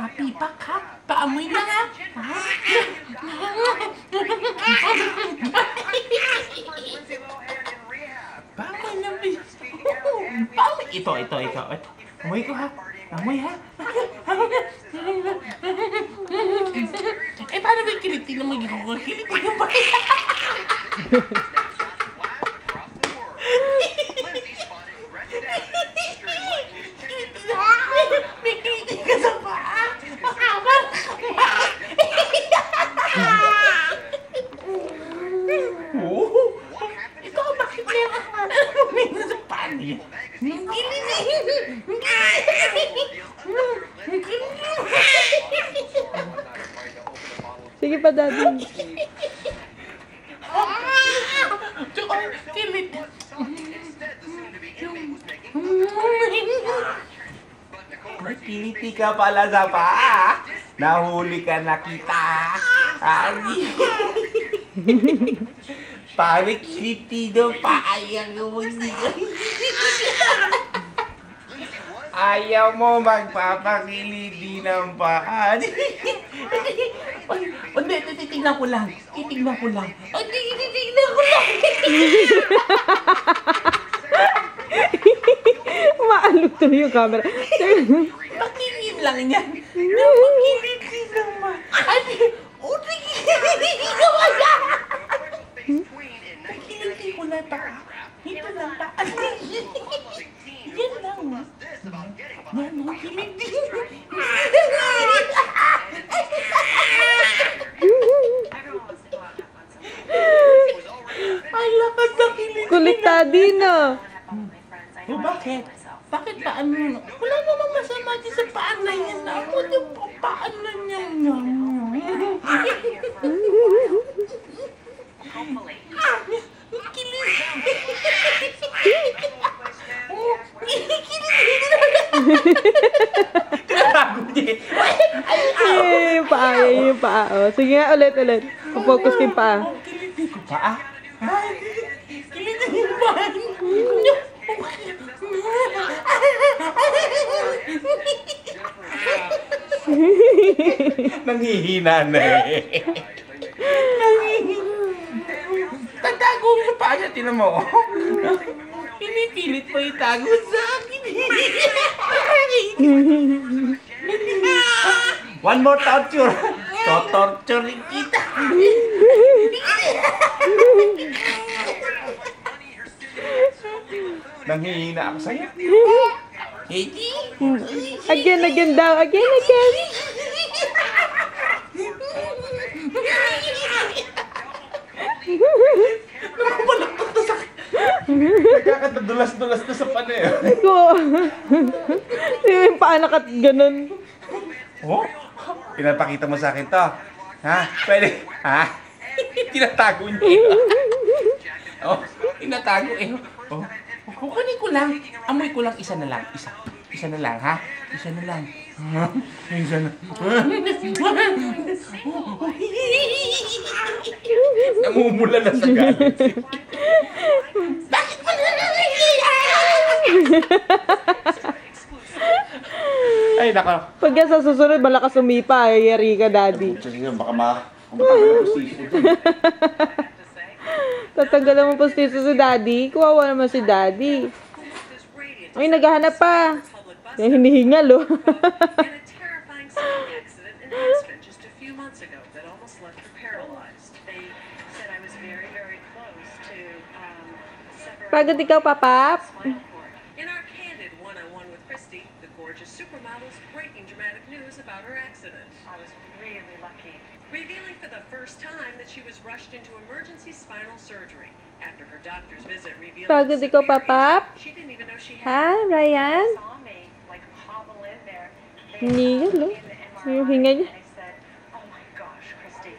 Pipak ha? Paamoy na ha? Paamoy na ba? Paamoy. Ito. Amoy ko ha? Amoy ha? Paano ba yung kiliti na magiging kiliti na ba? May kiliti ka sa paa? Makamal ka ba? Ikaw, bakit na yung may nasa paa niya? Sige pa, Daddy. Kilit. Kiliti ka pala sa paa. Nahuli ka na kita. Pare kiliti do paa yang ayaw mo magpapakiliti ng paa. Hindi, titignan ko lang. Titignan ko lang. Maalog tuloy yung camera. Patingin lang yan. Napakiliti naman. Kiliti ko na paa. Ito lang paa. Yan lang. Yan lang, kiliti. Ay, lakas na kiliti. Kulit, Daddy, no? Bakit? Bakit paan mo? Wala namang masama din sa paan na yan. Ako yung paan na yan. Yung paa. Oh. Sige nga, ulit. Focus ko yung paa. Paa? Kiliti yung paa. Nanghihina na eh. Tatago sa paa niya, tinan mo. Pinipilit pa itago sa akin. One more torture. Torturing kita. Nanghihina ako sa'yo. Again daw. Again. Nakabalaktot na sa akin. Nagkakatadulas-dulas na sa panay. Iko. Yung paa nakat ganun. Oh? Pinapakita mo sa akin to? Ha? Pwede? Ha? Tinatago niya. Oh, tinatago eh. Oh, kukunin ko lang. Amoy ko lang. Isa na lang. Isa na lang, ha? Isa na lang. Isa na. Namumula na sa galit. Bakit mo na ay, nako. Pag yan sa susunod, malakas sumipa. Yari ka, Daddy. Sige, baka kumatanggal ang pustiso dyan. Tatanggalan mo pustiso si Daddy. Kuwawa naman si Daddy. Ay, naghahanap pa. Yung hinihingal, oh. Pagod ikaw, Papap? In our candid one-on-one with Christy, the gorgeous supermodel's breaking dramatic news about her accident. I was really lucky. Revealing for the first time that she was rushed into emergency spinal surgery after her doctor's visit revealed Pagod ikaw, Papap? she didn't even know she Ha, had. Ryan? Saw me like hobble in there. Hinihingal, oh. Yung hinga niya. I said, "Oh my gosh, Christy,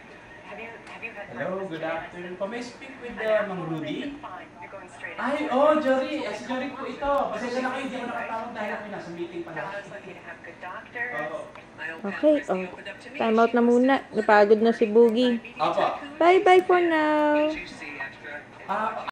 have you had Hello, good afternoon po. May speak with Mang Rudy? Fine, you're going straight in. Ay, Jory. Si Jory po ito. Pasensya na kayo, hindi ako nakatawag dahil ako nasa meeting pala. I was lucky to have good doctors. My old pal Okay, Christy oh. opened up to me. Time out na muna. Napagod na si Boogie. Opo. Bye-bye for now. Did you see extra?